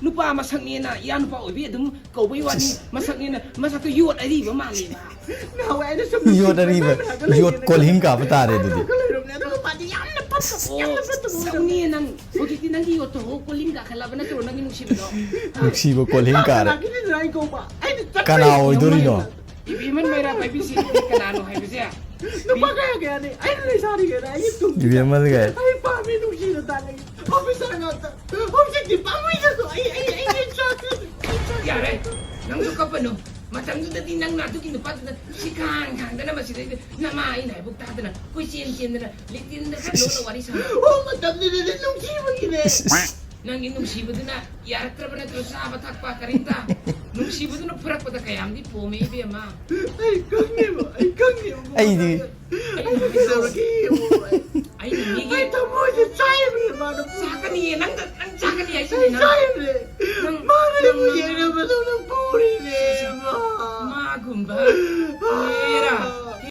nupa masaknina ya nupa obi dum kaubai wani masaknina masak yot ariba mali ba na wa ina sum yot ariba yot kolhin ka batare dudi sauni nang ojiti nang yot ho kolhin ka khala bana to nang nuksibo kolhin ka kana oidori no ibiman mera pai bisi kana no hai bisia nupa kaya ni ai le sari ga ai tu ibiman ga ai pa mi nuksi da dale Opisar nga objective pa mo ito ay yare nang to kapano matang to dati nang nato kinupat na sikang kang na masida na mai na bukta na ko chen na litin na kalo na wari sa oh matang ni nung sibo gine nang inung sibo na yare tra bana to sa batak pa karinta nung sibo na purak pa kayam di po may ibe ma ay kangi mo ai di ai ni ai to mo je chai mi ma no sakan ni nang sakan ni ai sini na chai mi ma ni mu ye na ba no puri le ma gumba era